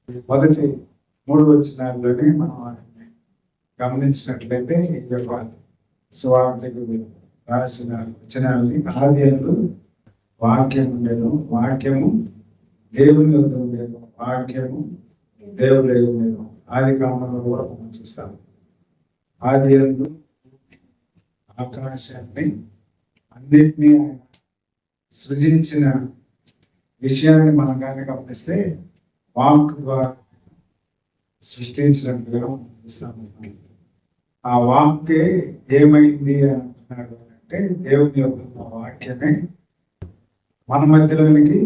మొదటి 3 వచనాల్లోనే మనం ఆయన్ని గమనించినట్లయితే ఈ యొక్క సువార్తకు రాసిన వచనాల్ని ఆదియందు వాక్యం ఉండేను, వాక్యము దేవుని వద్ద ఉండేను, వాక్యము దేవుడే ఉండేను. ఆది కాండంలో కూడా మనం చూస్తాం. ఆదియందు ఆకాశాన్ని అన్నిటినీ ఆయన సృజించిన విషయాన్ని మనం కానీ గమనిస్తే వాక్ ద్వారా సృష్టించినట్టుగా మనం చూస్తాము. ఆ వాక్కే ఏమైంది అని అంటున్నాడు అంటే దేవుని యొక్క వాక్యమే మన మధ్యలోనికి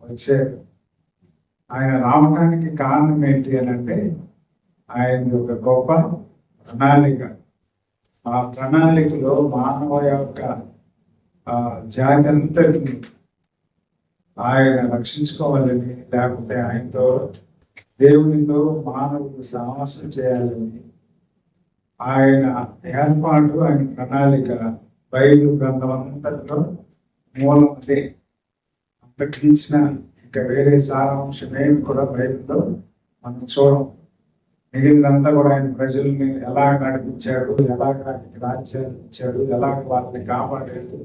వచ్చాడు. ఆయన రావడానికి కారణం ఏంటి అని అంటే ఆయన ఒక గొప్ప ప్రణాళిక. ఆ ప్రణాళికలో మానవ యొక్క జాతి అంతటిని ఆయన రక్షించుకోవాలని, లేకపోతే ఆయనతో దేవునితో మానవులు సహవాసం చేయాలని ఆయన ఏర్పాటు, ఆయన ప్రణాళిక బైబిల్ గ్రంథం అంతటిలో మూలం అదే. అంతకించిన ఇంకా వేరే సారాంశమేమి కూడా బైబిల్లో మనం చూడం. మిగిలినంతా కూడా ఆయన ప్రజల్ని ఎలా నడిపించాడు, ఎలాగ ఆయనకి రాజ్యాన్ని ఇచ్చాడు, ఎలాగ వాళ్ళని కాపాడాడు,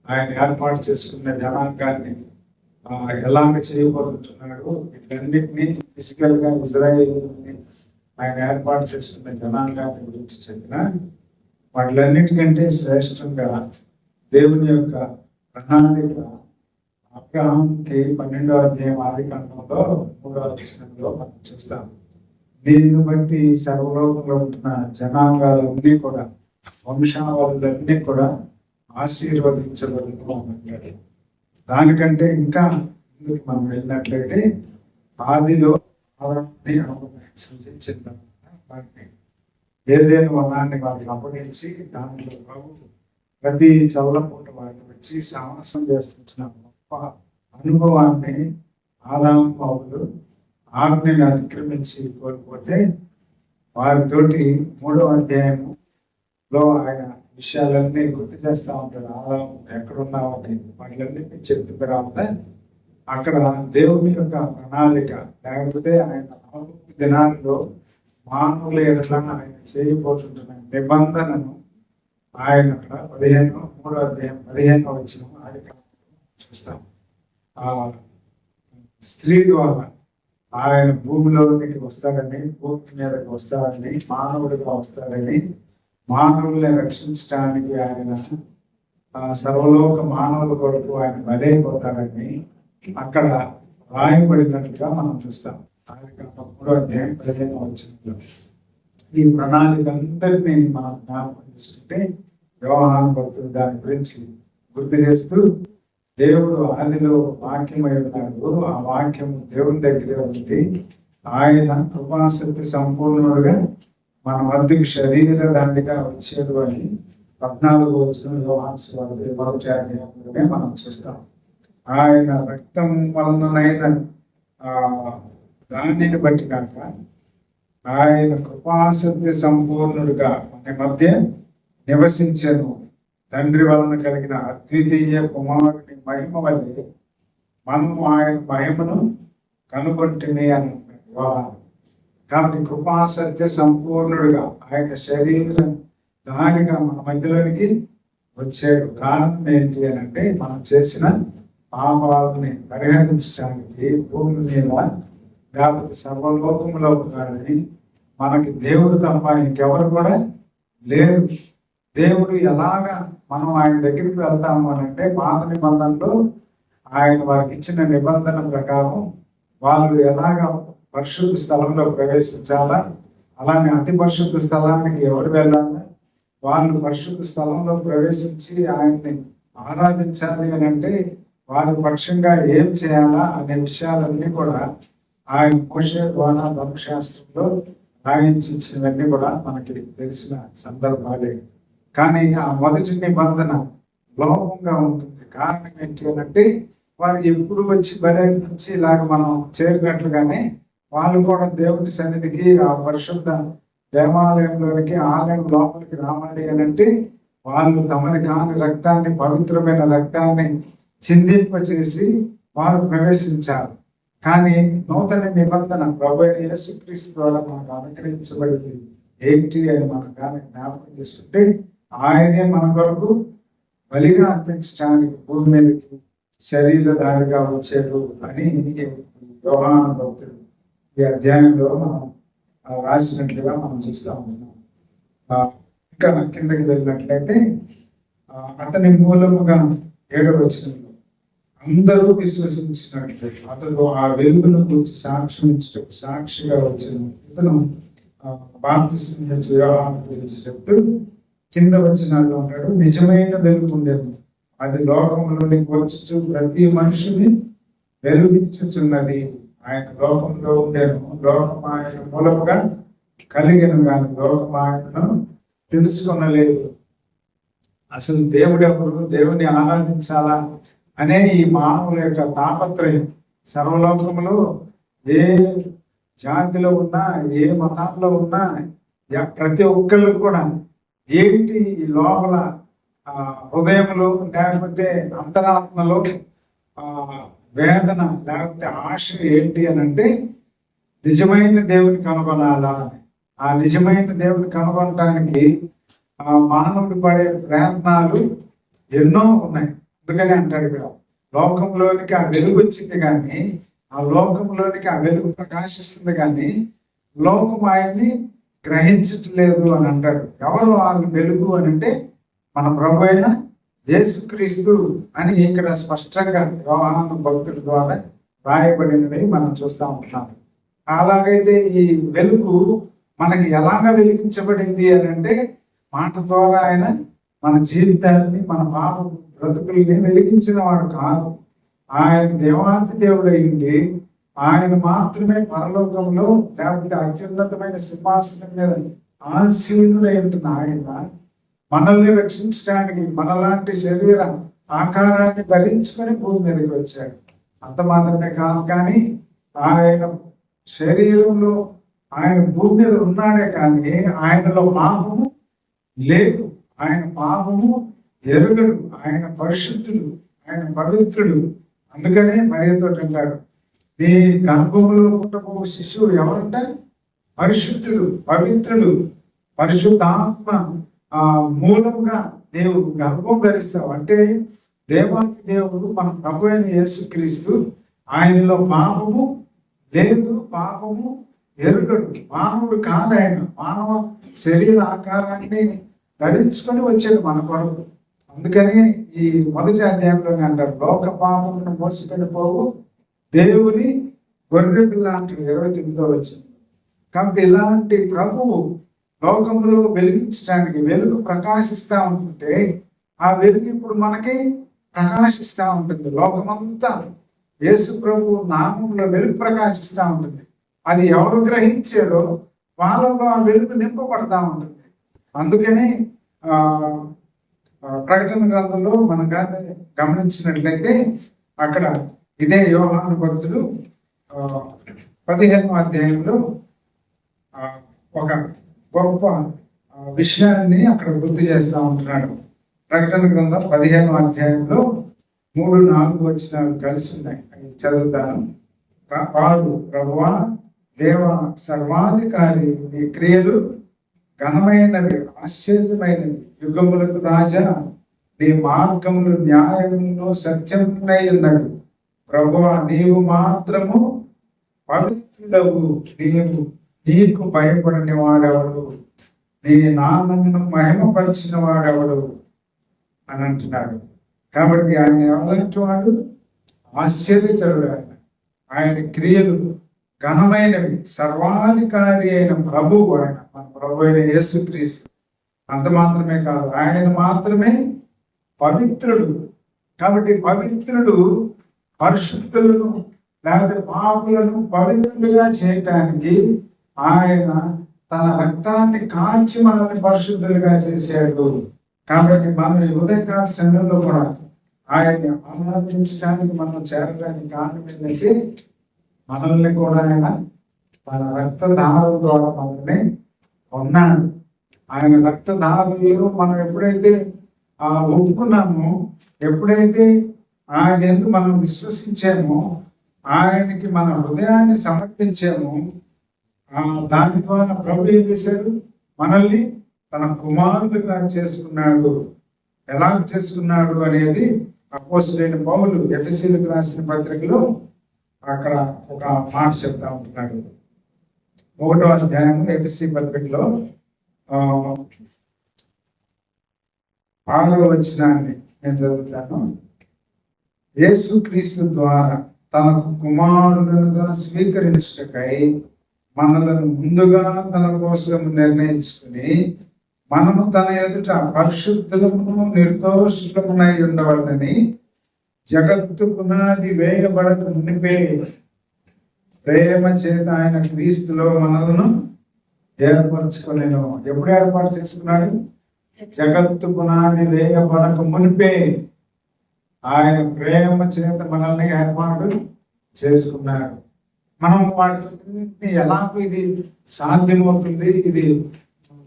ఆయన ఏర్పాటు చేసుకున్న జనాంగాన్ని ఎలాగ చేయబోతున్నాడు, వీటన్నిటినీ ఫిజికల్ గా ఇజ్రాయేలుని ఆయన ఏర్పాటు చేసుకున్న జనాంగాన్ని గురించి చెప్పిన వాటిలన్నిటికంటే శ్రేష్టంగా దేవుని యొక్క ప్రణాళిక అబ్రహాంకి 12వ అధ్యాయం ఆది కాండంలో 3వ వచనంలో మనం చూస్తాం. దీన్ని బట్టి సర్వలోకంలో ఉంటున్న జనాంగాలన్నీ కూడా, వంశావళులన్నీ కూడా ఆశీర్వదించబడుతూ ఉంటారు. దానికంటే ఇంకా ముందుకు మనం వెళ్ళినట్లయితే ఆదిలో ఆదాన్ని సృజించిన వారిని ఏదైనా వనాన్ని వారికి అప్పగించి దాంట్లో ప్రభు ప్రతి చల్లపూట వారిని వచ్చి సమాసం చేస్తుంటున్న గొప్ప అనుభవాన్ని ఆదాము పౌలు ఆజ్ఞని అతిక్రమించి కోల్పోతే వారితోటి 3వ అధ్యాయంలో ఆయన విషయాలన్నీ గుర్తు చేస్తూ ఉంటాడు. ఆదాము ఎక్కడున్నామని వాటిలన్నింటినీ చెప్పిన తర్వాత అక్కడ దేవుని యొక్క ప్రణాళిక, లేకపోతే ఆయన దినాల్లో మానవుల ఎట్లా ఆయన చేయబోతుంటున్న నిబంధనను ఆయన అక్కడ 3వ అధ్యాయం 15వ వచనం అది చూస్తాం. ఆ స్త్రీ ద్వారా ఆయన భూమిలోనికి వస్తాడని, భూమి మీదకి వస్తాడని, మానవుడిగా వస్తాడని, మానవుల్ని రక్షించడానికి ఆయన సర్వలోక మానవుల కొరకు ఆయన బలైపోతాడని అక్కడ రాయబడినట్లుగా మనం చూస్తాం. 3వ అధ్యాయం 15వ వచనంలో ఈ ప్రణాళిక అంతటినీ మనం జ్ఞాపకం చేసుకుంటే యోహాను భక్తుడు దాని గురించి గుర్తు చేస్తూ దేవుడు ఆదిలో వాక్యమై ఉన్నాడు, ఆ వాక్యము దేవుని దగ్గరే ఉంది, ఆయన కృపాశక్తి సంపూర్ణుడుగా మన వద్దకు శరీరధారిగా వచ్చాడు అని 14వ వచనం యోహాను సువార్త 1వ అధ్యాయంలోనే మనం చూస్తాం. ఆయన రక్తం వలనైన దానిని బట్టి కాక ఆయన కృపాశక్తి సంపూర్ణుడుగా మన మధ్య నివసించను, తండ్రి వలన కలిగిన అద్వితీయ కుమారుని మహిమ వల్లే మనము ఆయన మహిమను కనుగొంటిని అని. కాబట్టి కృపాసత్య సంపూర్ణుడుగా ఆయన శరీరం దానిగా మన మధ్యలోనికి వచ్చాడు. కారణం ఏంటి అని అంటే మనం చేసిన పాపాలని పరిహరించడానికి భూమి మీద, లేకపోతే సర్వలోకంలో కానీ మనకి దేవుడు తప్ప ఇంకెవరు కూడా లేరు. దేవుడు ఎలాగా మనం ఆయన దగ్గరికి వెళ్తాము అని అంటే పాత నిబంధనలో ఆయన వారికి ఇచ్చిన నిబంధన ప్రకారం వాళ్ళు ఎలాగ పరిశుద్ధ స్థలంలో ప్రవేశించాలా, అలానే అతి పరిశుద్ధ స్థలానికి ఎవరు వెళ్ళాలా, వాళ్ళు పరిశుద్ధ స్థలంలో ప్రవేశించి ఆయన్ని ఆరాధించాలి అని అంటే వారి పక్షంగా ఏం చేయాలా అనే విషయాలన్నీ కూడా ఆయన మోషే ద్వారా ధర్మశాస్త్రంలో రాయించినవన్నీ కూడా మనకి తెలిసిన సందర్భాలే. కానీ ఆ మొదటి నిబంధన లోపంగా ఉంటుంది. కారణం ఏంటి అని అంటే వారు ఎప్పుడు వచ్చి బలి నుంచి ఇలాగ మనం చేరినట్లుగానే వాళ్ళు కూడా దేవుడి సన్నిధికి ఆ పరిశుద్ధ దేవాలయంలోనికి, ఆలయం లోపలికి రావాలి అని అంటే వాళ్ళు తమది కాని రక్తాన్ని, పవిత్రమైన రక్తాన్ని చిందింపచేసి వారు ప్రవేశించారు. కానీ నూతన నిబంధన ప్రభువైన యేసుక్రీస్తు ద్వారా మనకు అనుగ్రహించబడింది ఏంటి అని మనం కానీ జ్ఞాపకం చేసుకుంటే, ఆయనే మన కొరకు బలిగా అర్పించడానికి భూమి మీదకి శరీరధారిగా వచ్చాడు అని యోహాను భక్తుడు ఈ అధ్యాయంలో మనం రాసినట్లుగా మనం చూస్తూ ఉన్నాం. ఇంకా కిందకి వెళ్ళినట్లయితే అతని మూలముగా 7వ వచనంలో అందరూ విశ్వసించినట్లు అతడు ఆ వెలుగును గురించి సాక్ష్యం ఇచ్చుటకు సాక్షిగా వచ్చిన ఇతను బాప్తిస్మం యోహాను గురించి చెప్తూ కింద వచనాల్లో ఉన్నాడు, నిజమైన వెలుగు ఉండేది, అది లోకంలోనికి వచ్చి ప్రతి మనిషిని వెలుగించుచున్నది. ఆయన లోకంలో ఉండేను, లోకం ఆయన మూలముగా కలిగను, కానీ లోకం ఆయనను తెలుసుకొనలేదు. అసలు దేవుడు ఎవరు, దేవుని ఆరాధించాలా అనే ఈ మానవుల యొక్క తాపత్రయం సర్వలోకములో ఏ జాతిలో ఉన్నా, ఏ మతాల్లో ఉన్నా, ప్రతి ఒక్కరికి కూడా ఏంటి ఈ లోపల హృదయంలో లేకపోతే అంతరాత్మలో వేదన లేకపోతే ఆశ ఏంటి అని అంటే, నిజమైన దేవుని కనుగొనాలా. ఆ నిజమైన దేవుని కనుగొనటానికి మానవుడు పడే ప్రయత్నాలు ఎన్నో ఉన్నాయి. అందుకని అంటాడు ఇక్కడ, లోకంలోనికి ఆ వెలుగు వచ్చింది కానీ, ఆ లోకంలోనికి ఆ వెలుగు ప్రకాశిస్తుంది కానీ లోకం ఆయన్ని గ్రహించట్లేదు అని అంటాడు. ఎవరు వాళ్ళు వెలుగు అని అంటే మన ప్రభు అయిన యేసుక్రీస్తు అని ఇక్కడ స్పష్టంగా యోహాను భక్తుల ద్వారా రాయబడినవి మనం చూస్తూ ఉంటున్నాం. అలాగైతే ఈ వెలుగు మనకి ఎలాగ వెలిగించబడింది అని అంటే, మాట ద్వారా ఆయన మన జీవితాన్ని, మన పాప బ్రతుకుల్ని వెలిగించిన వాడు కాదు. ఆయన దేవాతి దేవుడై ఉండి ఆయన మాత్రమే పరలోకంలో లేకపోతే అత్యున్నతమైన సింహాసనం మీద ఆసీనుడై ఉంటున్న ఆయన మనల్ని రక్షించడానికి మనలాంటి శరీర ఆకారాన్ని ధరించుకొని భూమి మీదకి వచ్చాడు. అంత మాత్రమే కాదు, కానీ ఆయన శరీరంలో ఆయన భూమి మీద ఉన్నాడే కానీ ఆయనలో పాపము లేదు. ఆయన పాపము ఎరుగడు, ఆయన పరిశుద్ధుడు, ఆయన పవిత్రుడు. అందుకనే మరియతో అంటాడు, నీ గర్భములో పుట్టబో శిశువు ఎవరంట? పరిశుద్ధుడు, పవిత్రుడు, పరిశుద్ధాత్మ మూలంగా నీవు గర్భం ధరిస్తావు. అంటే దేవాది దేవుడు మన ప్రభు అయిన యేసుక్రీస్తు, ఆయనలో పాపము లేదు, పాపము ఎరుగడు. మానవుడు కాదు, ఆయన మానవ శరీర ఆకారాన్ని ధరించుకొని వచ్చాడు మన కొరకు. అందుకని ఈ మొదటి అధ్యాయంలోనే అంటారు, లోక పాపమును మోసుకొని పోవు దేవుని గొర్రెపిల్ల లాంటి 29వ వచనం. కాబట్టి ఇలాంటి ప్రభువు లోకంలో వెలిగించడానికి వెలుగు ప్రకాశిస్తూ ఉంటుంటే, ఆ వెలుగు ఇప్పుడు మనకి ప్రకాశిస్తూ ఉంటుంది. లోకమంతా యేసు ప్రభు నామంలో వెలుగు ప్రకాశిస్తూ ఉంటుంది. అది ఎవరు గ్రహించారో వాళ్ళలో ఆ వెలుగు నింపబడతా ఉంటుంది. అందుకని ప్రకటన గ్రంథంలో మనం కానీ గమనించినట్లయితే అక్కడ ఇదే యోహాను భక్తుడు 15వ అధ్యాయంలో ఒక గొప్ప విషయాన్ని అక్కడ గుర్తు చేస్తూ ఉంటున్నాడు. ప్రకటన గ్రంథం 15వ అధ్యాయంలో 3-4 వచనాలు కలిసి ఉన్నాయి, అవి చదువుతాను. వారు, ప్రభువా దేవ సర్వాధికారి, నీ క్రియలు ఘనమైనవి, ఆశ్చర్యమైనవి, యుగములకు రాజా, నీ మార్గములు న్యాయమును సత్యమునై ఉన్నవి. ప్రభువా నీవు మాత్రము పవిత్రుడవు, నీకు భయపడని వాడెవడు, నీ నామమును మహిమపరిచిన వాడెవడు అని అంటున్నాడు. కాబట్టి ఆయన ఎవరంటే వాడు ఆశ్చర్యకరుడు. ఆయన క్రియలు ఘనమైనవి, సర్వాధికారి అయిన ప్రభువు ఆయన, మన ప్రభు అయిన యేసుక్రీస్తు. అంత మాత్రమే కాదు, ఆయన మాత్రమే పవిత్రుడు. కాబట్టి పవిత్రుడు పరిశుద్ధులను లేకపోతే పాపులను పవిత్రులుగా చేయటానికి ఆయన తన రక్తాన్ని కాల్చి మనల్ని పరిశుద్ధులుగా చేశాడు. కాబట్టి మనం ఈ ఉదయకాల సమయంలో కూడా ఆయన్ని ఆరాధించడానికి మనం చేరడానికి కారణం ఏంటంటే, మనల్ని కూడా ఆయన తన రక్తధారం ద్వారా మనల్ని కొన్నాడు. ఆయన రక్తధారంలో మనం ఎప్పుడైతే ఒప్పుకున్నామో, ఎప్పుడైతే ఆయన ఎందుకు మనం విశ్వసించామో, ఆయనకి మన హృదయాన్ని సమర్పించాము. దాని ద్వారా ప్రభు ఏం చేశాడు? మనల్ని తన కుమారులుగా చేసుకున్నాడు. ఎలా చేసుకున్నాడు అనేది అపోస్తలుడైన పౌలు ఎఫెసీయులకు రాసిన పత్రికలో అక్కడ ఒక మాట చెప్తా ఉంటున్నాడు. 1వ అధ్యాయం ఎఫెసీ పత్రికలో 6వ వచనాన్ని నేను చదువుతాను. యేసు క్రీస్తు ద్వారా తనకు కుమారులుగా స్వీకరించుటకై మనలను ముందుగా తన కోసం నిర్ణయించుకుని మనము తన ఎదుట పరిశుద్ధులమును నిర్దోషులమునై ఉండవాలని జగత్తు పునాది వేయబడక మునిపే ప్రేమ చేత ఆయన క్రీస్తులో మనలను ఏర్పరచుకునేను. ఎప్పుడు ఏర్పాటు చేసుకున్నాడు? జగత్తు పునాది వేయబడక మునిపే ఆయన ప్రేమ చేత మనల్ని ఏర్పాటు చేసుకున్నాడు. మనం వాటిని ఎలాగో ఇది సాధ్యమవుతుంది, ఇది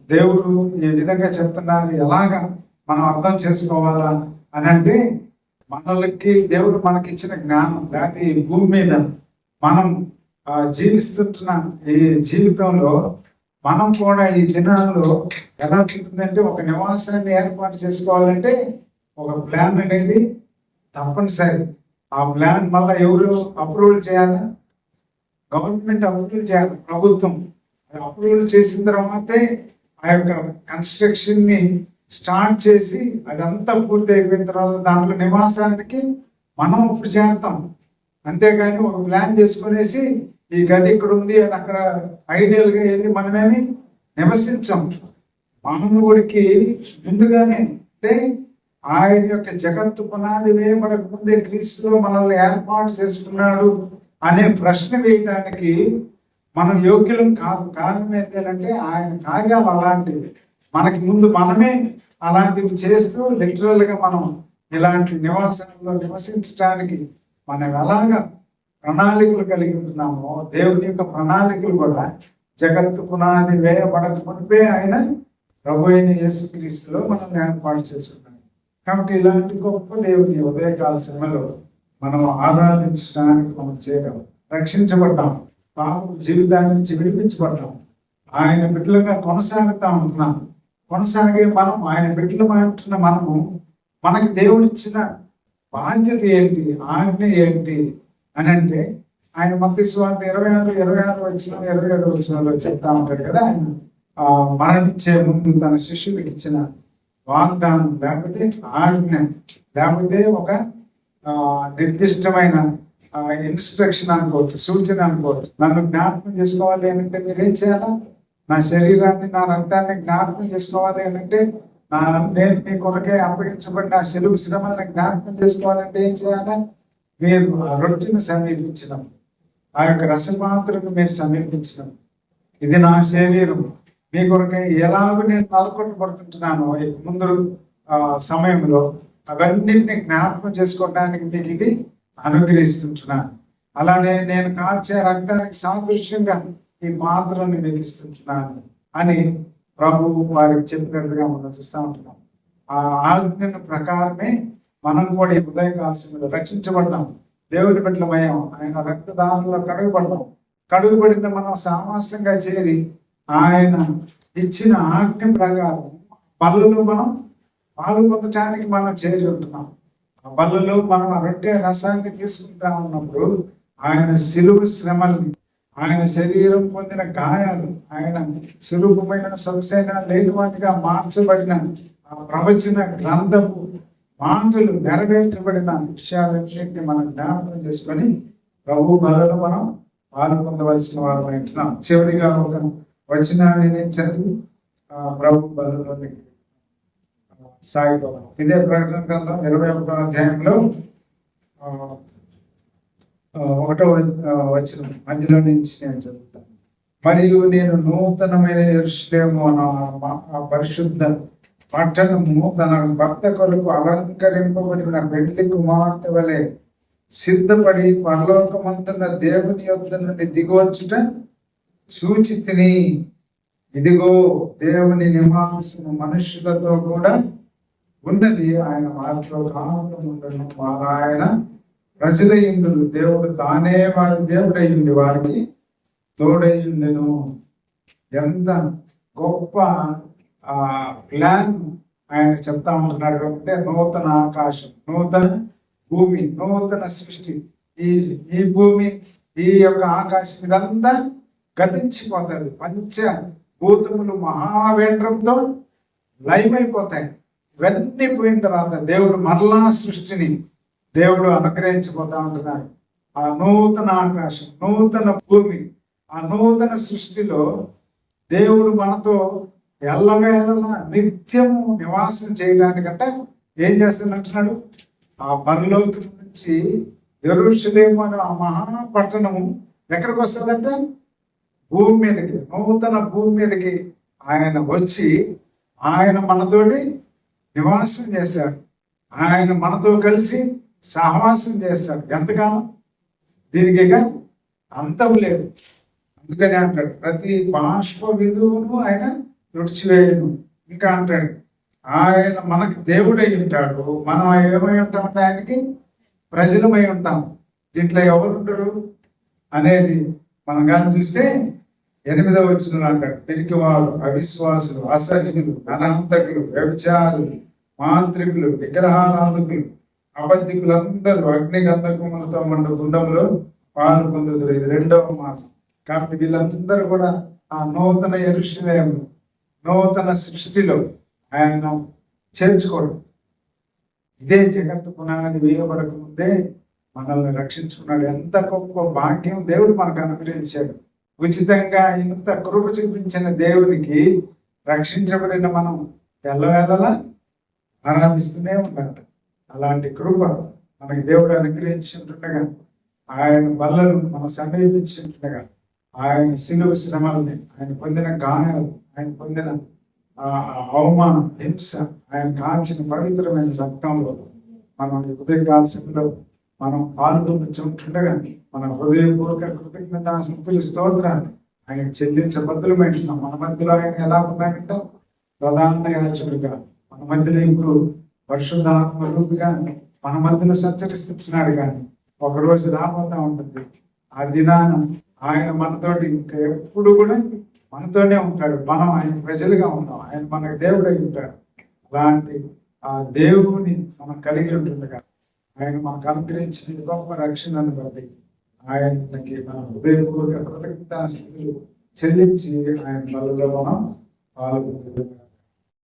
దేవుడు ఈ విధంగా చెప్తున్నది ఎలాగా మనం అర్థం చేసుకోవాలా అని అంటే, మనకి దేవుడు మనకిచ్చిన జ్ఞానం, లేకపోతే ఈ భూమి మీద మనం జీవిస్తున్న ఈ జీవితంలో మనం కూడా ఈ దినాల్లో ఎలా ఉంటుందంటే, ఒక నివాసాన్ని ఏర్పాటు చేసుకోవాలంటే ఒక ప్లాన్ అనేది తప్పనిసరి. ఆ ప్లాన్ మళ్ళీ ఎవరు అప్రూవల్ చేయాలా? గవర్నమెంట్ అప్రూవల్ చేయాలి, ప్రభుత్వం అప్రూవల్ చేసిన తర్వాతే ఆ యొక్క కన్స్ట్రక్షన్ ని స్టార్ట్ చేసి అదంతా పూర్తి అయిపోయిన తర్వాత దాంట్లో నివాసానికి మనం ఇప్పుడు చేరుతాం. అంతేగాని ఒక ప్లాన్ చేసుకునేసి ఈ గది ఇక్కడ ఉంది అని అక్కడ ఐడియల్ గా వెళ్ళి మనమేమి నివసించాం. మానవుడికి ముందుగానే అంటే ఆయన యొక్క జగత్తు పునాది వేయబడక ముందే క్రీస్తులో మనల్ని ఏర్పాటు చేసుకున్నాడు అనే ప్రశ్న వేయటానికి మనం యోగ్యులం కాదు. కారణం ఏంటంటే ఆయన కార్యాలు అలాంటివి. మనకి ముందు మనమే అలాంటివి చేస్తూ లిటరల్ గా మనం ఇలాంటి నివాసాల్లో నివసించడానికి మనం ఎలాగా ప్రణాళికలు కలిగి ఉంటున్నామో, దేవుని యొక్క ప్రణాళికలు కూడా జగత్తు పునాది వేయబడక మునిపే ఆయన ప్రభు అయిన యేసుక్రీస్తులో మనల్ని ఏర్పాటు చేసుకున్నాడు. కాబట్టి ఇలాంటి గొప్ప దేవుని ఉదయకాల సమయంలో మనం ఆరాధించడానికి మనం చేయగలం. రక్షించబడ్డాం, పాపం జీవితాన్ని నుంచి విడిపించబడ్డాం, ఆయన బిడ్డలుగా కొనసాగుతా ఉంటున్నాం. కొనసాగే మనం ఆయన బిడ్డలు అంటున్న మనము మనకి దేవుడిచ్చిన బాధ్యత ఏంటి, ఆజ్ఞ ఏంటి అని అంటే, ఆయన మత్తయి సువార్త 26 వచ్చిన 27 వచనంలో చెప్తా ఉంటాడు కదా, ఆయన మరణించే ముందు తన శిష్యులకు ఇచ్చిన వాగ్దానం, లేకపోతే ఆజ్ఞ, లేకపోతే ఒక నిర్దిష్టమైన ఇన్స్ట్రక్షన్ అనుకోవచ్చు, సూచన అనుకోవచ్చు. నన్ను జ్ఞాపకం చేసుకోవాలి అంటే మీరేం చేయాలా? నా శరీరాన్ని, నా రక్తాన్ని జ్ఞాపకం చేసుకోవాలి అంటే, నేను మీ కొరకే అప్పగించబడి నా సెలవు శ్రమలను జ్ఞాపకం చేసుకోవాలంటే ఏం చేయాలా? మీరు ఆ రొట్టెను సమీపించడం, ఆ యొక్క రసపాత్రను మీరు సమీపించడం, ఇది నా శరీరం, మీ కొరకే ఎలాగో నేను నలకొట్టబడుతుంటున్నాను ముందు సమయంలో, అవన్నింటినీ జ్ఞాపకం చేసుకోవడానికి మీకు ఇది అనుగ్రహిస్తుంటున్నాను. అలానే నేను కార్చే రక్తానికి సాదృశ్యంగా ఈ పాత్రను మీకు ఇస్తుంటున్నాను అని ప్రభు వారికి చెప్పినట్టుగా మనం చూస్తూ ఉంటున్నాం. ఆ ఆజ్ఞ ప్రకారమే మనం కూడా ఈ ఉదయకాల రక్షించబడ్డాం, దేవుని బిడ్డలమయ్యాం, ఆయన రక్తదానంలో కడుగుపడ్డాం. కడుగుబడిన మనం సామాసంగా చేరి ఆయన ఇచ్చిన ఆజ్ఞ ప్రకారం బల్లలో మనం పాలు పొందటానికి మనం చేరి ఉంటున్నాం. ఆ బల్లలో మనం ఆ రొట్టె రసాన్ని తీసుకుంటా ఉన్నప్పుడు ఆయన శిలువ శ్రమల్ని, ఆయన శరీరం పొందిన గాయాలు, ఆయన స్వరూపమైన సొగసైన లేనివాటిగా మార్చబడిన ఆ ప్రవచన గ్రంథపు మాటలు నెరవేర్చబడిన విషయాలన్నింటినీ మనం జ్ఞాపకం చేసుకొని ప్రభు బలలో మనం పాలు పొందవలసిన వారు అంటున్నాం. చివరిగా ఒక వచనాన్ని నేను చదివి ప్రభు బలలోని సాగిపోదాం. ఇదే ప్రకటన గ్రంథం 21వ అధ్యాయంలో 1వ వచనం మధ్యలో నుంచి నేను చదువుతాను. మరియు నేను నూతనమైన యెరూషలేము ఆ పరిశుద్ధ పట్టణము తన భర్త కొరకు అలంకరింపబడిన పెళ్లి కుమార్తె వలె సిద్ధపడి పరలోకమంతున్న దేవుని యొద్ద నుండి దిగవచ్చుట చూచితిని. ఇదిగో దేవుని నివాసము మనుషులతో కూడా ఉన్నది, ఆయన వారితో కాపురం ఉండను, వారు ఆయన ప్రజల ఇందులు దేవుడు తానే వారి దేవుడయ్యింది, వారికి తోడయ్యుండెను. ఎంత గొప్ప ప్లాన్ ఆయన చెప్తా ఉంటున్నాడు అంటే, నూతన ఆకాశం, నూతన భూమి, నూతన సృష్టి. ఈ భూమి, ఈ యొక్క ఆకాశం ఇదంతా గతించిపోతుంది. పంచభూతములు మహావేంద్రంతో లయమైపోతాయి. ఇవన్నీ పోయిన తర్వాత దేవుడు మరలా సృష్టిని దేవుడు అనుగ్రహించిపోతా ఉంటున్నాడు. ఆ నూతన ఆకాశం, నూతన భూమి, ఆ నూతన సృష్టిలో దేవుడు మనతో ఎల్లవేళలా నిత్యము నివాసం చేయడానికంటే ఏం చేస్తానంటున్నాడు? ఆ పరలోకం నుంచి యెరూషలేము అనే ఆ మహాపట్టణము ఎక్కడికి వస్తుందంటే భూమి మీదకి, నూతన భూమి మీదకి ఆయన వచ్చి ఆయన మనతోటి నివాసం చేశాడు. ఆయన మనతో కలిసి సహవాసం చేశాడు. ఎంతకాలం? దీనికి ఇక అంతం లేదు. అందుకని అంటాడు, ప్రతి బాష్ప బిందువును ఆయన తుడిచివేయను. ఇంకా అంటాడు, ఆయన మనకి దేవుడై ఉంటాడు, మనం ఏమై ఉంటామంటే ఆయనకి ప్రజలమై ఉంటాం. దీంట్లో ఎవరుండరు అనేది మనం కానీ చూస్తే 8వ వచనంలో అంటాడు, పిరికివారు, అవిశ్వాసులు, అసహ్యులు, అనాంతకులు, వ్యభిచారులు, మాంత్రికులు, విగ్రహారాధకులు, అబద్ధికులందరూ అగ్ని గంధకములతో మండు గుండంలో పాలు పొందుతారు. ఇది 2వ మాట. కాబట్టి వీళ్ళందరూ కూడా ఆ నూతన యెరూషలేము, నూతన సృష్టిలో ఆయన చేర్చుకోవడం. ఇదే జగత్తు పునాది వేయబడక ముందే మనల్ని రక్షించుకున్నాడు. ఎంత గొప్ప భాగ్యం దేవుడు మనకు అనుగ్రహించాడు. ఉచితంగా ఇంత కృప చూపించిన దేవునికి రక్షించబడిన మనం ఎల్లవేళలా ఆరాధిస్తూనే ఉండాలి. అలాంటి కృప మనకి దేవుడు అనుగ్రహించి ఉంటుండగా, ఆయన బలను మనం సమీపించి ఉంటుండగా, ఆయన శిలువ శ్రమల్ని, ఆయన పొందిన గాయాలు, ఆయన పొందిన అవమానం, హింస, ఆయన కాల్చిన పవిత్రమైన రక్తంలో మనం ఉదయకాల సమయంలో మనం పాల్గొంటుండగా మన హృదయపూర్వక కృతజ్ఞతాస్తుతులు స్తోత్రాన్ని ఆయన చెల్లించబద్దులమైంటున్నాం. మన మధ్యలో ఆయన ఎలా ఉన్నాడంటే ప్రధాన యాజకుడిగా, మన మధ్యలో ఇప్పుడు పరిశుద్ధాత్మ రూపిగా మన మధ్యలో సంచరిస్తున్నాడు. కానీ ఒకరోజు రాబోతా ఉంటుంది, ఆ దినాన ఆయన మనతోటి ఇంకా ఎప్పుడు కూడా మనతోనే ఉంటాడు. మనం ఆయన ప్రజలుగా ఉన్నాం, ఆయన మనకు దేవుడై ఉంటాడు. అలాంటి ఆ దేవుని మనం కలిగి ఉంటుండగా ఆయన మనకు అనుగ్రహించిన గొప్ప రక్షణను బట్టి ఆయనకి మన హృదయపూర్వక కృతజ్ఞతాస్తుతులు చెల్లించి ఆయన బలలో మనం పాల్గొంటున్నాం.